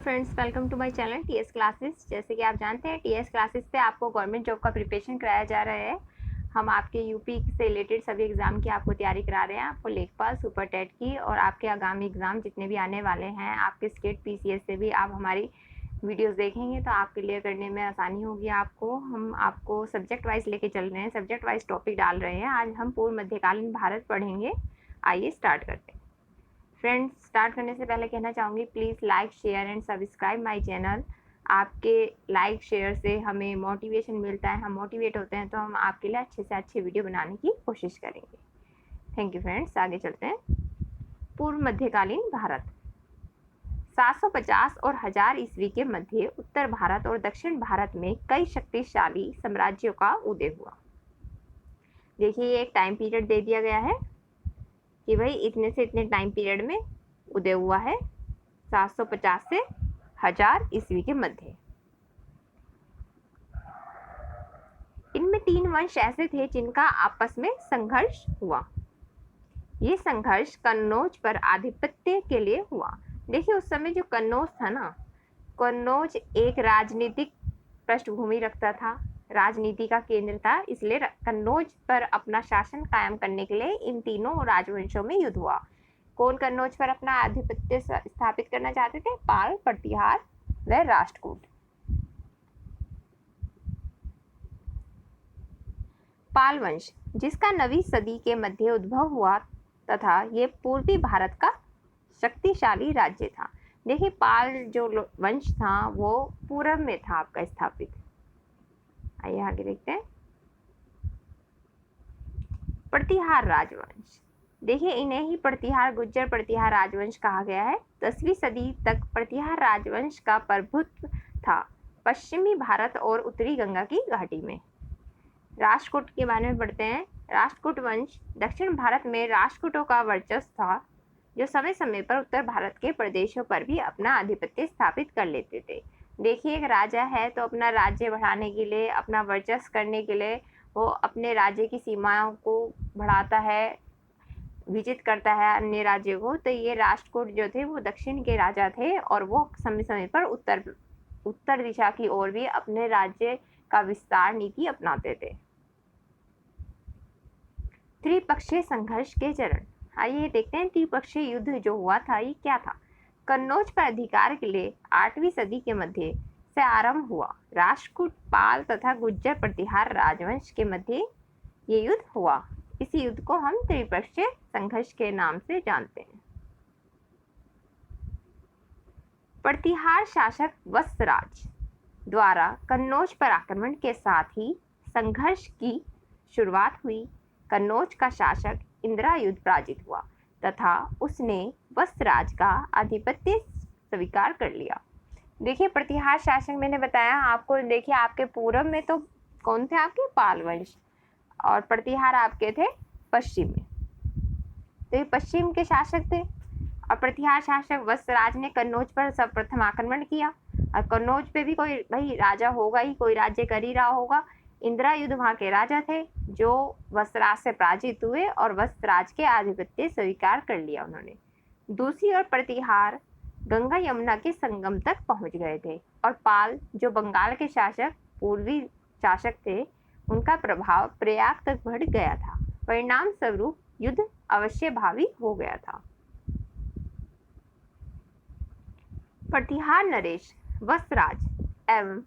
Friends, welcome to my channel TS classes. जैसे कि आप जानते हैं, टीएस क्लासेस पे आपको गवर्नमेंट जॉब का प्रिपरेशन कराया जा रहा है। हम आपके यूपी से रिलेटेड सभी एग्ज़ाम की आपको तैयारी करा रहे हैं। आपको लेखपाल, सुपर टेट की और आपके आगामी एग्ज़ाम जितने भी आने वाले हैं, आपके स्टेट पीसीएस से भी आप हमारी वीडियोस देखेंगे तो आप क्लियर करने में आसानी होगी आपको। हम आपको सब्जेक्ट वाइज लेके चल रहे हैं, सब्जेक्ट वाइज टॉपिक डाल रहे हैं। आज हम पूर्व मध्यकालीन भारत पढ़ेंगे। आइए स्टार्ट करते हैं। फ्रेंड्स, स्टार्ट करने से पहले कहना चाहूँगी, please like, share and subscribe my channel. आपके लाइक शेयर से हमें मोटिवेशन मिलता है, हम मोटिवेट होते हैं, तो हम आपके लिए अच्छे से अच्छे वीडियो बनाने की कोशिश करेंगे। Thank you friends. आगे चलते हैं। पूर्व मध्यकालीन भारत। 750 और 1000 ईस्वी के मध्य उत्तर भारत और दक्षिण भारत में कई शक्तिशाली साम्राज्यों का उदय हुआ। देखिए, ये एक टाइम पीरियड दे दिया गया है कि भाई इतने से इतने टाइम पीरियड में उदय हुआ है, 750 से 1000 ईस्वी के मध्य। इनमें 3 वंश ऐसे थे जिनका आपस में संघर्ष हुआ। ये संघर्ष कन्नौज पर आधिपत्य के लिए हुआ। देखिए, उस समय जो कन्नौज था ना, कन्नौज एक राजनीतिक पृष्ठभूमि रखता था, राजनीति का केंद्र था, इसलिए कन्नौज पर अपना शासन कायम करने के लिए इन तीनों राजवंशों में युद्ध हुआ। कौन कन्नौज पर अपना आधिपत्य स्थापित करना चाहते थे? पाल, प्रतिहार व राष्ट्रकूट। पाल वंश, जिसका 9वीं सदी के मध्य उद्भव हुआ तथा ये पूर्वी भारत का शक्तिशाली राज्य था। देखिए, पाल जो वंश था वो पूर्व में था आपका स्थापित। आइए आगे देखते हैं। प्रतिहार राजवंश, देखिए इन्हें ही प्रतिहार गुज्जर प्रतिहार राजवंश कहा गया है। 10वीं सदी तक प्रतिहार राजवंश का प्रभुत्व था पश्चिमी भारत और उत्तरी गंगा की घाटी में। राष्ट्रकूट के बारे में पढ़ते हैं। राष्ट्रकूट वंश, दक्षिण भारत में राष्ट्रकूटों का वर्चस्व था, जो समय समय पर उत्तर भारत के प्रदेशों पर भी अपना आधिपत्य स्थापित कर लेते थे। देखिए, एक राजा है तो अपना राज्य बढ़ाने के लिए, अपना वर्चस्व करने के लिए वो अपने राज्य की सीमाओं को बढ़ाता है, विजित करता है अन्य राज्यों को। तो ये राष्ट्रकूट जो थे वो दक्षिण के राजा थे और वो समय समय पर उत्तर दिशा की ओर भी अपने राज्य का विस्तार नीति अपनाते थे। त्रिपक्षीय संघर्ष के चरण, आइए देखते हैं त्रिपक्षीय युद्ध जो हुआ था ये क्या था। कन्नौज पर अधिकार के लिए 8वीं सदी के मध्य से आरंभ हुआ। राष्ट्रकूट, पाल तथा गुज्जर प्रतिहार राजवंश के मध्य ये युद्ध हुआ। इस युद्ध को हम त्रिपक्षीय संघर्ष के नाम से जानते हैं। प्रतिहार शासक वत्सराज द्वारा कन्नौज पर आक्रमण के साथ ही संघर्ष की शुरुआत हुई। कन्नौज का शासक इंद्रायुध पराजित हुआ तथा उसने वत्सराज का आधिपत्य स्वीकार कर लिया। देखिए, प्रतिहार शासक मैंने बताया आपको। देखिए, आपके पूर्व में तो कौन थे? आपके पाल वंश, और प्रतिहार आपके थे पश्चिम में। तो ये पश्चिम के शासक थे और प्रतिहार शासक वत्सराज ने कन्नौज पर सर्वप्रथम आक्रमण किया। और कन्नौज पे भी कोई भाई राजा होगा ही, कोई राज्य कर ही रहा होगा। इंद्रायुध वहाँ के राजा थे जो वत्सराज से पराजित हुए और वत्सराज के आधिपत्य स्वीकार कर लिया उन्होंने। दूसरी ओर प्रतिहार गंगा यमुना के संगम तक पहुंच गए थे और पाल जो बंगाल के शासक, पूर्वी शासक थे, उनका प्रभाव प्रयाग तक बढ़ गया था। परिणाम स्वरूप युद्ध अवश्य भावी हो गया था। प्रतिहार नरेश वत्सराज एवं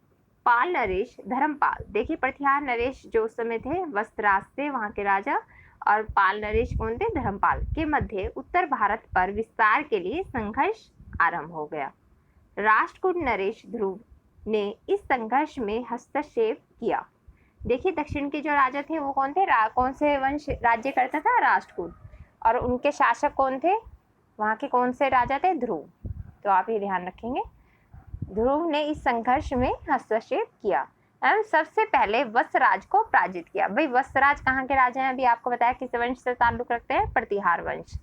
पाल नरेश धर्मपाल। देखिए, प्रतिहार नरेश जो उस समय थे वत्सराज से वहां के राजा, और पाल नरेश कौन थे? धर्मपाल के मध्य उत्तर भारत पर विस्तार के लिए संघर्ष आरंभ हो गया। राष्ट्रकूट नरेश ध्रुव ने इस संघर्ष में हस्तक्षेप किया। देखिए, दक्षिण के जो राजा थे वो कौन थे? कौन से वंश राज्य करता था? राष्ट्रकूट। और उनके शासक कौन थे? वहाँ के कौन से राजा थे? ध्रुव। तो आप ये ध्यान रखेंगे, ध्रुव ने इस संघर्ष में हस्तक्षेप किया एवं सबसे पहले वत्सराज को पराजित किया। भाई, वत्सराज कहाँ के राजा हैं? अभी आपको बताया किस वंश से ताल्लुक रखते हैं? प्रतिहार वंश।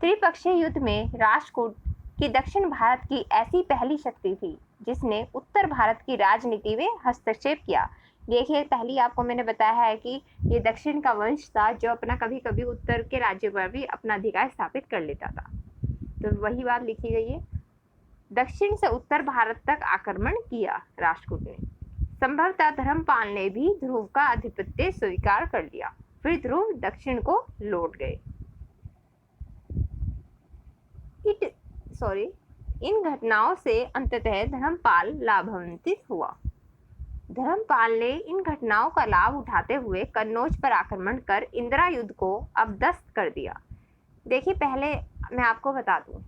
त्रिपक्षीय युद्ध में राष्ट्रकूट की दक्षिण भारत की ऐसी पहली शक्ति थी जिसने उत्तर भारत की राजनीति में हस्तक्षेप किया। देखिए, पहली आपको मैंने बताया है कि ये दक्षिण का वंश था जो अपना कभी कभी उत्तर के राज्य पर भी अपना अधिकार स्थापित कर लेता था। तो वही बात लिखी गई है। दक्षिण से उत्तर भारत तक आक्रमण किया राष्ट्रकूट ने। संभवतः धर्मपाल ने भी ध्रुव का आधिपत्य स्वीकार कर लिया। फिर ध्रुव दक्षिण को लौट गए। इन घटनाओं से अंततः धर्मपाल लाभान्वित हुआ। धर्मपाल ने इन घटनाओं का लाभ उठाते हुए कन्नौज पर आक्रमण कर इंदिरायुध को अपदस्थ कर दिया। देखिए, पहले मैं आपको बता दूं,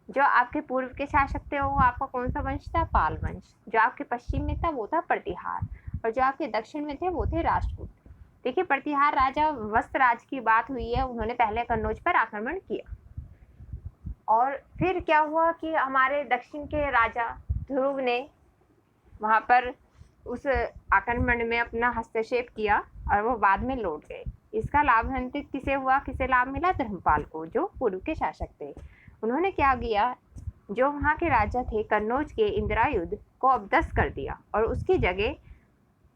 जो आपके पूर्व के शासक थे वो आपका कौन सा वंश था? पाल वंश। जो आपके पश्चिम में था वो था प्रतिहार, और जो आपके दक्षिण में थे वो थे राष्ट्रकूट। देखिए, प्रतिहार राजा वत्सराज की बात हुई है, उन्होंने पहले कन्नौज पर आक्रमण किया, और फिर क्या हुआ कि हमारे दक्षिण के राजा ध्रुव ने वहाँ पर उस आक्रमण में अपना हस्तक्षेप किया और वो बाद में लौट गए। इसका लाभान्वित किसे हुआ? किसे लाभ मिला? धर्मपाल को, जो पूर्व के शासक थे। उन्होंने क्या किया, जो वहाँ के राजा थे कन्नौज के इंदिरायुध को अपदस्थ कर दिया और उसकी जगह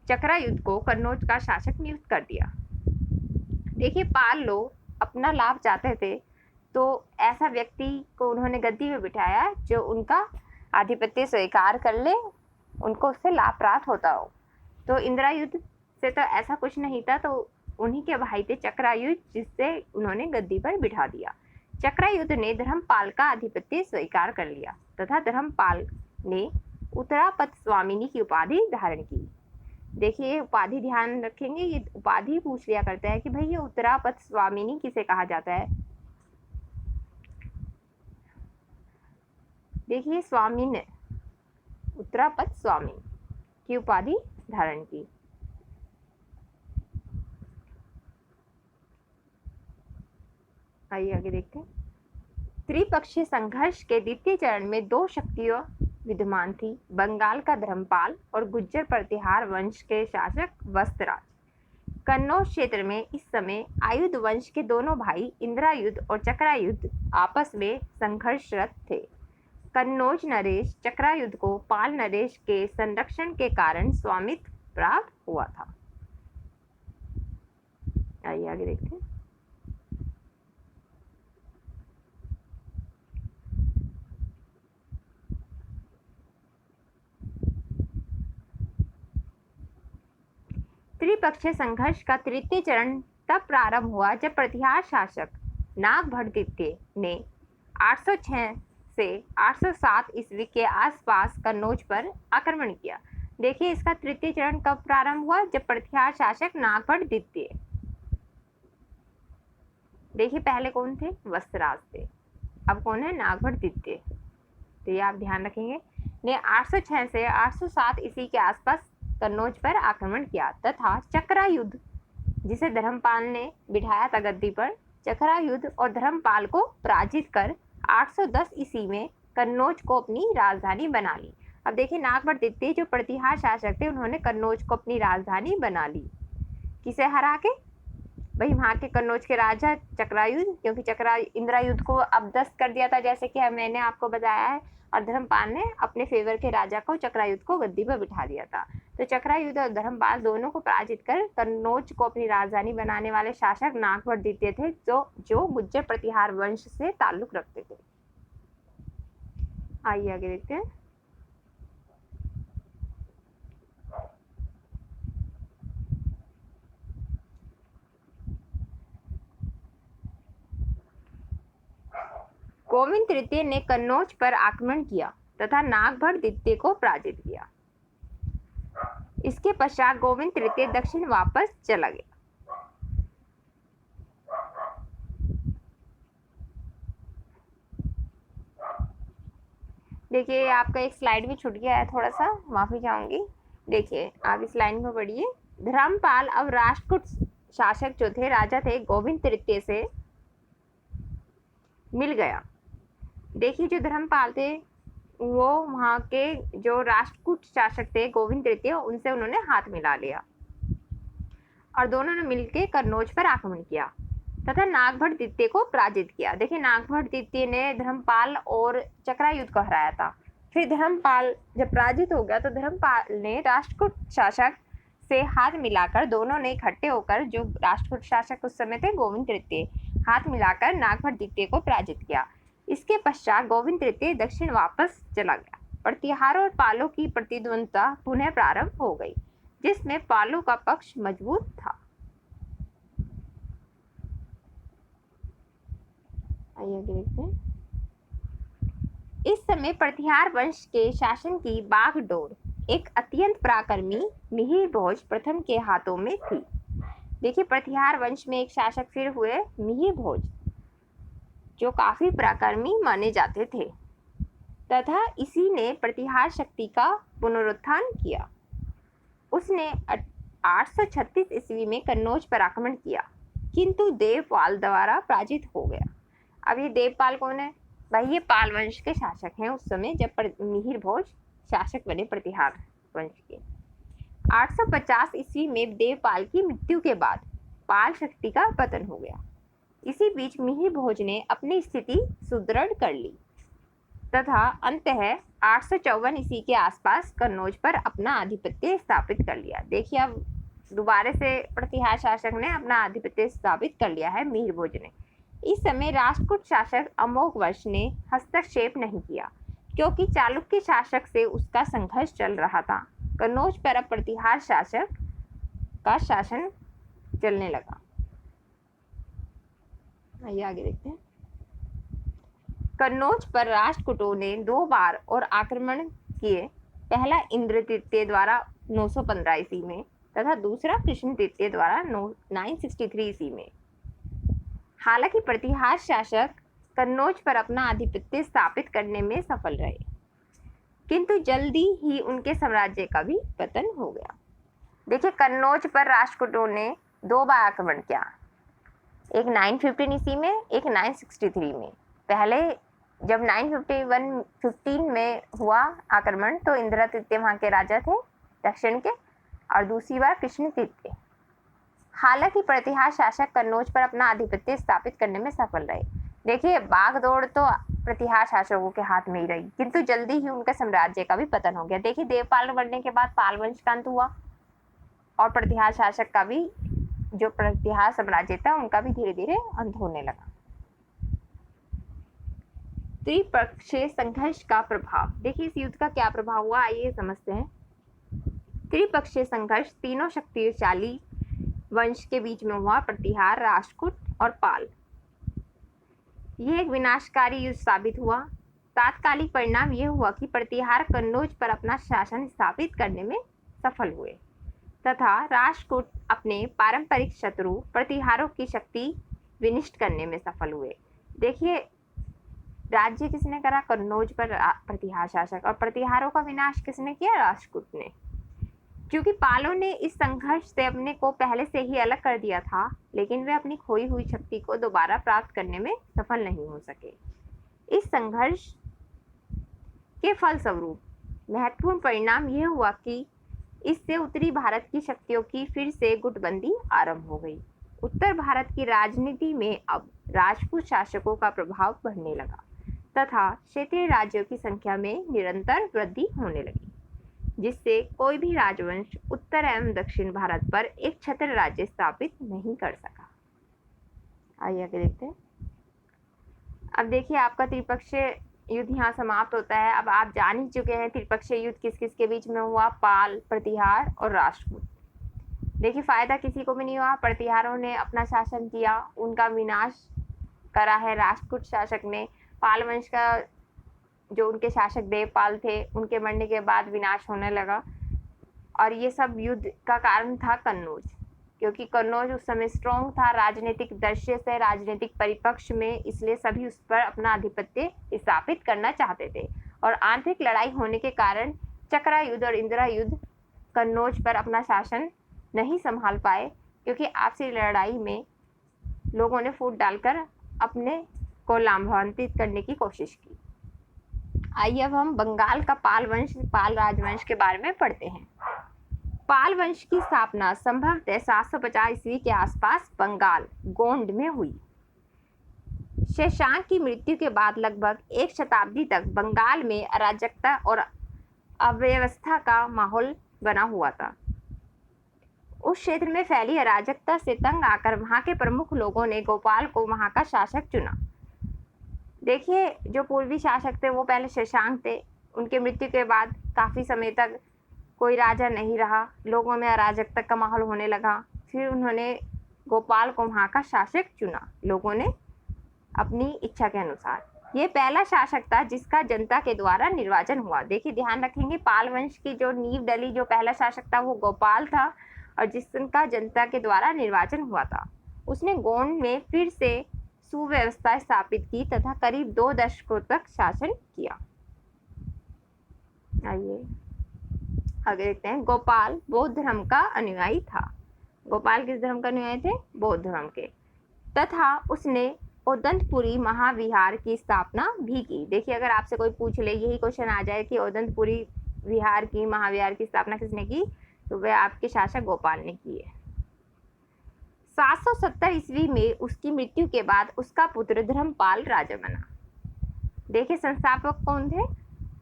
चक्रायुध को कन्नौज का शासक नियुक्त कर दिया। देखिए, पाल लोग अपना लाभ चाहते थे, तो ऐसा व्यक्ति को उन्होंने गद्दी में बिठाया जो उनका आधिपत्य स्वीकार कर ले, उनको उससे लाभ प्राप्त होता हो। तो इंदिरायुध से तो ऐसा कुछ नहीं था, तो उन्हीं के भाई थे चक्रायुध, जिससे उन्होंने गद्दी पर बिठा दिया। चक्रायुध ने धर्मपाल का आधिपत्य स्वीकार कर लिया तथा धर्मपाल ने उत्तरापथ स्वामिनी की उपाधि धारण की। देखिए, उपाधि ध्यान रखेंगे, ये उपाधि पूछ लिया करता है कि भाई ये उत्तरापथ स्वामिनी किसे कहा जाता है। देखिए, स्वामी ने उत्तरापथ स्वामी की उपाधि धारण की। आइए आगे देखते हैं। त्रिपक्षीय संघर्ष के द्वितीय चरण में दो शक्तियां विद्यमान थी, बंगाल का धर्मपाल और गुज्जर प्रतिहार वंश के शासक वत्सराज। कन्नौज क्षेत्र में इस समय आयुध वंश के दोनों भाई इंदिरायुध और चक्रायुध आपस में संघर्षरत थे। कन्नौज नरेश चक्रायुध को पाल नरेश के संरक्षण के कारण स्वामित्व प्राप्त हुआ था। आइए आगे देखते हैं। त्रिपक्षीय संघर्ष का तृतीय चरण तब प्रारंभ हुआ जब प्रतिहार शासक नागभट्टद्वितीय ने 806 से 807 ईस्वी के आसपास कन्नौज पर आक्रमण किया। देखिए, इसका तृतीय चरण कब प्रारंभ हुआ? जब प्रतिहार शासक नागभट्टद्वितीय, देखिए पहले कौन थे? वत्सराज थे, अब कौन है? नागभट्टद्वितीय। तो ये आप ध्यान रखेंगे, ने 806 से 807 ईस्वी के आसपास कन्नौज पर आक्रमण किया तथा चक्रायुध, जिसे धर्मपाल ने बिठाया था गद्दी पर, चक्रायुध और धर्मपाल को पराजित कर 810 ईस्वी में कन्नौज को अपनी राजधानी बना ली। अब देखिए, नागभट्टद्वितीय जो प्रतिहार शासक थे, उन्होंने कन्नौज को अपनी राजधानी बना ली। किसे हरा के? भाई वहाँ के कन्नौज के राजा चक्रायुध, क्योंकि इंदिरायुध को अपदस्थ कर दिया था, जैसे कि मैंने आपको बताया है, और धर्मपाल ने अपने फेवर के राजा को चक्रायुध को गद्दी पर बिठा दिया था। तो चक्रायुध और धर्मपाल दोनों को पराजित कर कन्नौज को अपनी राजधानी बनाने वाले शासक नागभट्टद्वितीय थे, जो गुज्जर प्रतिहार वंश से ताल्लुक रखते थे। आइए आगे देखते हैं। गोविंद तृतीय ने कन्नौज पर आक्रमण किया तथा नागभट्टद्वितीय को पराजित किया। इसके पश्चात गोविंद तृतीय दक्षिण वापस चला गया। देखिए, आपका एक स्लाइड भी छूट गया है, थोड़ा सा माफी चाहूंगी। देखिए, आप इस लाइन को पढ़िए। धर्मपाल अब राष्ट्रकूट शासक जो थे, राजा थे, गोविंद तृतीय से मिल गया। देखिए, जो धर्मपाल थे वो वहाँ के जो राष्ट्रकूट शासक थे गोविंद तृतीय, उनसे उन्होंने हाथ मिला लिया और दोनों ने मिलकर कन्नौज पर आक्रमण किया तथा नागभट्टद्वितीय को पराजित किया। देखिए, नागभट्टद्वितीय ने धर्मपाल और चक्रायुध को हराया था। फिर धर्मपाल जब पराजित हो गया तो धर्मपाल ने राष्ट्रकूट शासक से हाथ मिलाकर, दोनों ने इकट्ठे होकर, जो राष्ट्रकूट शासक उस समय थे गोविंद तृतीय, हाथ मिलाकर नागभट्टद्वितीय को पराजित किया। इसके पश्चात गोविंद तृतीय दक्षिण वापस चला गया। प्रतिहारों और पालों की प्रतिद्वंदता पुनः प्रारंभ हो गई, जिसमें पालों का पक्ष मजबूत था। आइए देखते हैं। इस समय प्रतिहार वंश के शासन की बागडोर एक अत्यंत पराक्रमी मिहिर भोज प्रथम के हाथों में थी। देखिए, प्रतिहार वंश में एक शासक फिर हुए मिहिर भोज, जो काफी पराक्रमी माने जाते थे तथा इसी ने प्रतिहार शक्ति का पुनरुत्थान किया। उसने 836 ईस्वी में कन्नौज पर आक्रमण किया, किंतु देवपाल द्वारा पराजित हो गया। अब ये देवपाल कौन है? भाई ये पाल वंश के शासक हैं उस समय, जब मिहिर भोज शासक बने प्रतिहार वंश के। 850 ईस्वी में देवपाल की मृत्यु के बाद पाल शक्ति का पतन हो गया। इसी बीच मिहिर भोज ने अपनी स्थिति सुदृढ़ कर ली तथा अंततः 854 ईस्वी के आसपास कन्नौज पर अपना आधिपत्य स्थापित कर लिया। देखिए, अब दोबारा से प्रतिहार शासक ने अपना आधिपत्य स्थापित कर लिया है मिहिर भोज ने। इस समय राष्ट्रकूट शासक अमोघवर्ष ने हस्तक्षेप नहीं किया, क्योंकि चालुक्य शासक से उसका संघर्ष चल रहा था। कन्नौज पर अब प्रतिहार शासक का शासन चलने लगा। आइए आगे देखते हैं। कन्नौज पर राष्ट्रकूटों ने 2 बार और आक्रमण किए। पहला इंद्र तृतीय द्वारा 915 ईस्वी में तथा दूसरा कृष्ण तृतीय द्वारा 963 ईस्वी में। हालांकि प्रतिहार शासक कन्नौज पर अपना आधिपत्य स्थापित करने में सफल रहे, किंतु जल्दी ही उनके साम्राज्य का भी पतन हो गया। देखिए, कन्नौज पर राष्ट्रकूटों ने 2 बार आक्रमण किया, एक 915 ईस्वी में, एक 963 में। पहले जब 915 में हुआ आक्रमण तो इंद्र तृतीय वहाँ के राजा थे दक्षिण के, और दूसरी बार कृष्ण तृतीय। हालांकि प्रतिहार शासक कन्नौज पर अपना आधिपत्य स्थापित करने में सफल रहे। देखिए, बागडोर तो प्रतिहार शासकों के हाथ में ही रही, किंतु जल्दी ही उनके साम्राज्य का भी पतन हो गया। देखिए, देवपाल बनने के बाद पाल वंश का अंत हुआ और प्रतिहार शासक का भी, जो प्रतिहार साम्राज्य था, उनका भी धीरे धीरे अंत होने लगा। त्रिपक्षीय संघर्ष का प्रभाव। देखिए, इस युद्ध का क्या प्रभाव हुआ, आइए समझते हैं। त्रिपक्षीय संघर्ष तीनों शक्तिशाली वंश के बीच में हुआ, प्रतिहार, राष्ट्रकूट और पाल। यह एक विनाशकारी युद्ध साबित हुआ। तात्कालिक परिणाम यह हुआ कि प्रतिहार कन्नौज पर अपना शासन स्थापित करने में सफल हुए तथा राष्ट्रकूट अपने पारंपरिक शत्रु प्रतिहारों की शक्ति विनिष्ट करने में सफल हुए। देखिए, राज्य किसने करा? कन्नौज पर प्रतिहार शासक, और प्रतिहारों का विनाश किसने किया? राष्ट्रकूट ने। क्योंकि पालों ने इस संघर्ष से अपने को पहले से ही अलग कर दिया था, लेकिन वे अपनी खोई हुई शक्ति को दोबारा प्राप्त करने में सफल नहीं हो सके। इस संघर्ष के फलस्वरूप महत्वपूर्ण परिणाम यह हुआ कि इससे उत्तरी भारत की शक्तियों की फिर से गुटबंदी आरंभ हो गई। उत्तर भारत की राजनीति में अब राजपूत शासकों का प्रभाव बढ़ने लगा तथा क्षेत्रीय राज्यों की संख्या में निरंतर वृद्धि होने लगी, जिससे कोई भी राजवंश उत्तर एवं दक्षिण भारत पर एक छत्र राज्य स्थापित नहीं कर सका। आइए आगे देखते हैं। अब देखिए, आपका त्रिपक्षीय युद्ध यहाँ समाप्त होता है। अब आप जान ही चुके हैं त्रिपक्षीय युद्ध किस किस के बीच में हुआ, पाल, प्रतिहार और राष्ट्रकूट। देखिए, फायदा किसी को भी नहीं हुआ। प्रतिहारों ने अपना शासन किया, उनका विनाश करा है राष्ट्रकूट शासक ने। पाल वंश का जो उनके शासक देवपाल थे, उनके मरने के बाद विनाश होने लगा, और ये सब युद्ध का कारण था कन्नौज, क्योंकि कन्नौज उस समय स्ट्रॉन्ग था राजनीतिक दृष्टि से, राजनीतिक परिपक्ष में, इसलिए सभी उस पर अपना आधिपत्य स्थापित करना चाहते थे। और आंतरिक लड़ाई होने के कारण चक्रा युद्ध और इंदिरा युद्ध कन्नौज पर अपना शासन नहीं संभाल पाए, क्योंकि आपसी लड़ाई में लोगों ने फूट डालकर अपने को लाभान्वित करने की कोशिश की। आइए अब हम बंगाल का पाल वंश, पाल राजवंश के बारे में पढ़ते हैं। पाल वंश की स्थापना संभवतः 750 ईस्वी के आसपास बंगाल गोंड में हुई। शशांक की मृत्यु के बाद लगभग 1 शताब्दी तक बंगाल में अराजकता और अव्यवस्था का माहौल बना हुआ था। उस क्षेत्र में फैली अराजकता से तंग आकर वहां के प्रमुख लोगों ने गोपाल को वहां का शासक चुना। देखिए जो पूर्वी शासक थे वो पहले शशांक थे, उनके मृत्यु के बाद काफ़ी समय तक कोई राजा नहीं रहा, लोगों में अराजकता का माहौल होने लगा। फिर उन्होंने गोपाल को वहाँ का शासक चुना, लोगों ने अपनी इच्छा के अनुसार। ये पहला शासक था जिसका जनता के द्वारा निर्वाचन हुआ। देखिए ध्यान रखेंगे, पाल वंश की जो नींव डली, जो पहला शासक था वो गोपाल था और जिसका जनता के द्वारा निर्वाचन हुआ था। उसने गोंड में फिर से सुव्यवस्था स्थापित की तथा करीब 2 दशकों तक शासन किया। आइए आगे देखते हैं। गोपाल बौद्ध धर्म का अनुयायी था। गोपाल किस धर्म का अनुयायी थे? बौद्ध धर्म के। तथा उसने ओदंतपुरी महाविहार की स्थापना भी की। देखिए अगर आपसे कोई पूछ ले, यही क्वेश्चन आ जाए कि ओदंतपुरी विहार की, महाविहार की स्थापना किसने की, तो वह आपके शासक गोपाल ने की है। 770 ईस्वी में उसकी मृत्यु के बाद उसका पुत्र धर्मपाल राजा बना। देखिए संस्थापक कौन थे?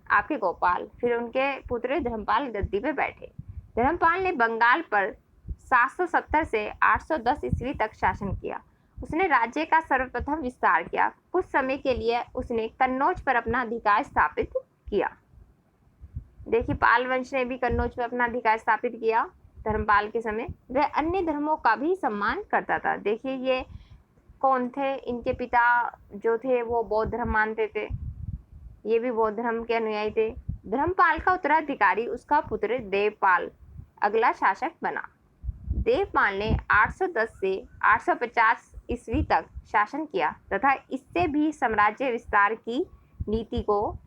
आपके गोपाल। फिर उनके पुत्र धर्मपाल गद्दी पे बैठे। धर्मपाल ने बंगाल पर 770 से 810 ईस्वी तक शासन किया। उसने राज्य का सर्वप्रथम विस्तार किया। कुछ समय के लिए उसने कन्नौज पर अपना अधिकार स्थापित किया। देखिए पाल वंश ने भी कन्नौज पर अपना अधिकार स्थापित किया धर्मपाल के समय। वह अन्य धर्मों का भी सम्मान करता था। देखिए ये कौन थे? इनके पिता जो थे वो बौद्ध धर्म मानते थे, ये भी बौद्ध धर्म के अनुयायी थे। धर्मपाल का उत्तराधिकारी उसका पुत्र देवपाल अगला शासक बना। देवपाल ने 810 से 850 ईस्वी तक शासन किया तथा इससे भी साम्राज्य विस्तार की नीति को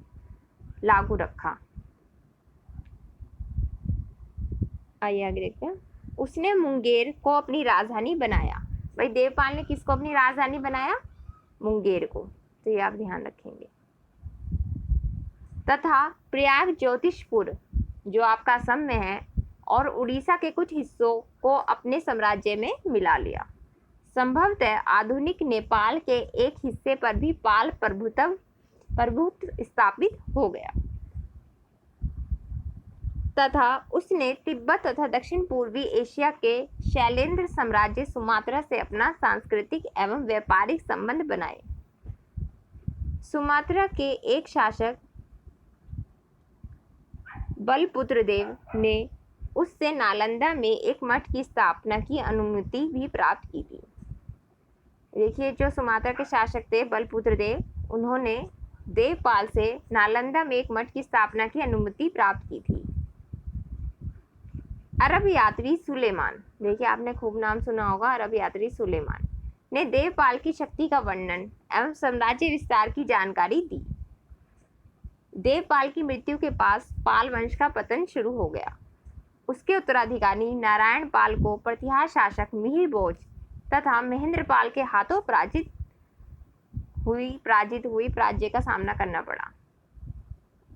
लागू रखा। आइए आगे देखते हैं। उसने मुंगेर को अपनी राजधानी बनाया। भाई देवपाल ने किसको अपनी राजधानी बनाया? मुंगेर को, तो ये आप ध्यान रखेंगे। तथा प्रयाग ज्योतिषपुर जो आपका असम में है और उड़ीसा के कुछ हिस्सों को अपने साम्राज्य में मिला लिया। संभवतः आधुनिक नेपाल के एक हिस्से पर भी पाल प्रभुत्व स्थापित हो गया। तथा उसने तिब्बत तथा दक्षिण पूर्वी एशिया के शैलेंद्र साम्राज्य सुमात्रा से अपना सांस्कृतिक एवं व्यापारिक संबंध बनाए। सुमात्रा के एक शासक बलपुत्र देव ने उससे नालंदा में एक मठ की स्थापना की अनुमति भी प्राप्त की थी। देखिए जो सुमात्रा के शासक थे बलपुत्र देव, उन्होंने देवपाल से नालंदा में एक मठ की स्थापना की अनुमति प्राप्त की थी। अरब यात्री सुलेमान, देखिए आपने खूब नाम सुना होगा, अरब यात्री सुलेमान ने देवपाल की शक्ति का वर्णन एवं साम्राज्य विस्तार की जानकारी दी। देवपाल की मृत्यु के पास पाल वंश का पतन शुरू हो गया। उसके उत्तराधिकारी नारायण पाल को प्रतिहार शासक मिहिर भोज तथा महेंद्रपाल के हाथों पराजित हुई पराजय का सामना करना पड़ा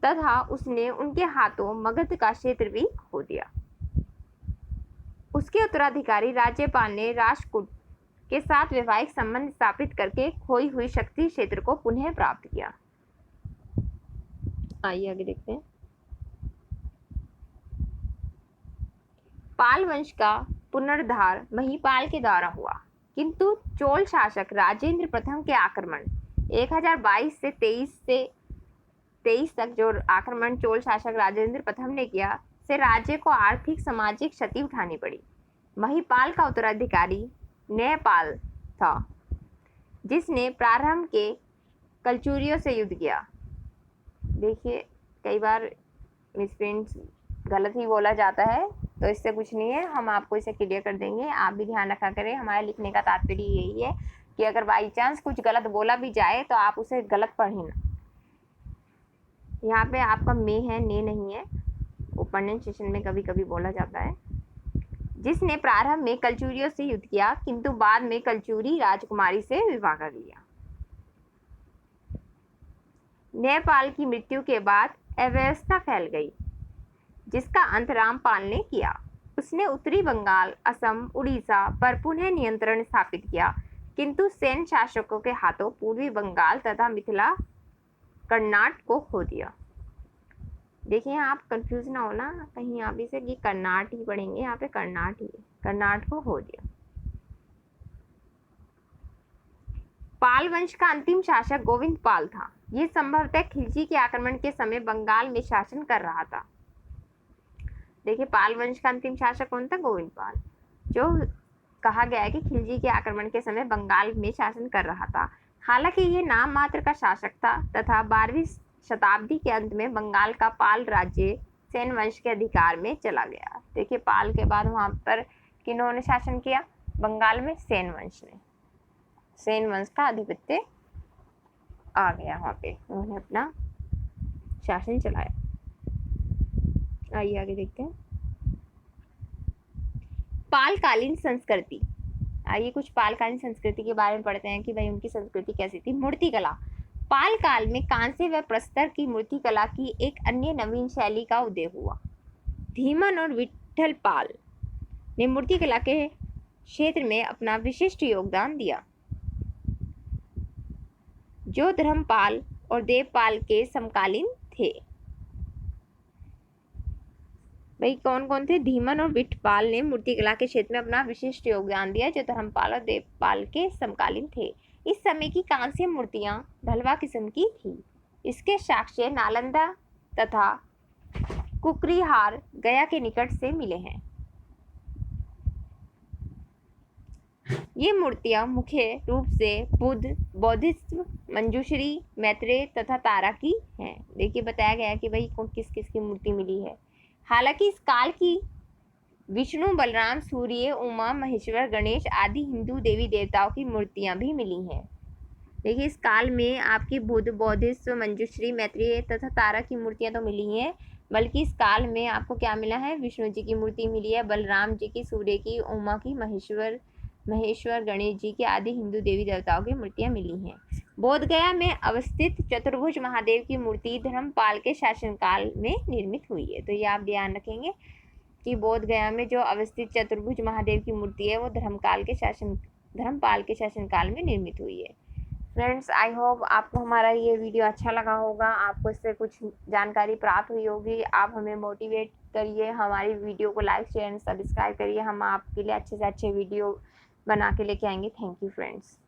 तथा उसने उनके हाथों मगध का क्षेत्र भी खो दिया। उसके उत्तराधिकारी राज्यपाल ने राष्ट्रकूट के साथ वैवाहिक संबंध स्थापित करके खोई हुई शक्ति क्षेत्र को पुनः प्राप्त किया। आइए आगे देखते हैं। पाल वंश का पुनरुद्धार महिपाल के द्वारा हुआ, किंतु चोल शासक राजेंद्र प्रथम के आक्रमण 1022 से 23 तक जो आक्रमण चोल शासक राजेंद्र प्रथम ने किया से राज्य को आर्थिक सामाजिक क्षति उठानी पड़ी। महिपाल का उत्तराधिकारी न्यायपाल था जिसने प्रारंभ के कलचुरियों से युद्ध किया। देखिए कई बार मिसप्रिंट्स गलत ही बोला जाता है, तो इससे कुछ नहीं है, हम आपको इसे क्लियर कर देंगे। आप भी ध्यान रखा करें, हमारे लिखने का तात्पर्य यही है कि अगर बाई चांस कुछ गलत बोला भी जाए तो आप उसे गलत पढ़ें ना। यहाँ पे आपका मे है, ने नहीं है, ओपन सेशन में कभी कभी बोला जाता है। जिसने प्रारंभ में कलचुरियों से युद्ध किया किंतु बाद में कलचुरी राजकुमारी से विवाह कर लिया। न्यायपाल की मृत्यु के बाद अव्यवस्था फैल गई जिसका अंत रामपाल ने किया। उसने उत्तरी बंगाल, असम, उड़ीसा पर पुनः नियंत्रण स्थापित किया किंतु सैन्य शासकों के हाथों पूर्वी बंगाल तथा मिथिला कर्नाटक को खो दिया। देखिए आप कंफ्यूज ना होना कहीं आप इसे कि कर्नाटक ही पढ़ेंगे, यहाँ पे कर्नाटक ही है, कर्नाटक को खो दिया। पाल वंश का अंतिम शासक गोविंद पाल था। ये संभवतः खिलजी के आक्रमण के समय बंगाल में शासन कर रहा था। देखिए, पाल वंश का अंतिम शासक कौन था? गोविंद पाल, जो कहा गया है कि खिलजी के आक्रमण के समय बंगाल में शासन कर रहा था। हालांकि ये नाम मात्र का शासक था तथा 12वीं शताब्दी के अंत में बंगाल का पाल राज्य सेन वंश के अधिकार में चला गया। देखिए, पाल के बाद वहां पर किन्होंने शासन किया? बंगाल में सेन वंश ने। सेन वंश का आधिपत्य आ गया, वहां पे उन्होंने अपना शासन चलाया। आइए आगे देखते हैं। पालकालीन संस्कृति। आइए कुछ पालकालीन संस्कृति के बारे में पढ़ते हैं कि भाई उनकी संस्कृति कैसी थी। मूर्ति कला। पाल काल में कांस्य व प्रस्तर की मूर्ति कला की एक अन्य नवीन शैली का उदय हुआ। धीमन और विठल पाल ने मूर्ति कला के क्षेत्र में अपना विशिष्ट योगदान दिया, जो धर्मपाल और देवपाल के समकालीन थे। भाई कौन कौन थे? धीमन और विठपाल ने मूर्तिकला के क्षेत्र में अपना विशिष्ट योगदान दिया, जो धर्मपाल और देवपाल के समकालीन थे। इस समय की कांस्य मूर्तियां ढलवा किस्म की थी। इसके साक्ष्य नालंदा तथा कुकरीहार गया के निकट से मिले हैं। ये मूर्तियां मुख्य रूप से बुद्ध, बौद्धिज्म, मंजूश्री, मैत्रेय तथा तारा की हैं। देखिए, बताया गया कि भाई किस किस की मूर्ति मिली है। हालांकि इस काल की विष्णु, बलराम, सूर्य, उमा, महेश्वर, गणेश आदि हिंदू देवी देवताओं की मूर्तियां भी मिली हैं। देखिए, इस काल में आपकी बुद्ध, बौद्धिज्म, मंजूश्री, मैत्रेय तथा तारा की मूर्तियां तो मिली हैं, बल्कि इस काल में आपको क्या मिला है? विष्णु जी की मूर्ति मिली है, बलराम जी की, सूर्य की, उमा की, महेश्वर, गणेश जी की आदि हिंदू देवी देवताओं की मूर्तियां मिली हैं। बोधगया में अवस्थित चतुर्भुज महादेव की मूर्ति धर्मपाल के शासनकाल में निर्मित हुई है। तो ये आप ध्यान रखेंगे कि बोधगया में जो अवस्थित चतुर्भुज महादेव की मूर्ति है वो धर्मपाल के शासनकाल में निर्मित हुई है। फ्रेंड्स, आई होप आपको हमारा ये वीडियो अच्छा लगा होगा, आपको इससे कुछ जानकारी प्राप्त हुई होगी। आप हमें मोटिवेट करिए, हमारी वीडियो को लाइक, शेयर एंड सब्सक्राइब करिए। हम आपके लिए अच्छे से अच्छे वीडियो बना के लेके आएंगे। Thank you friends.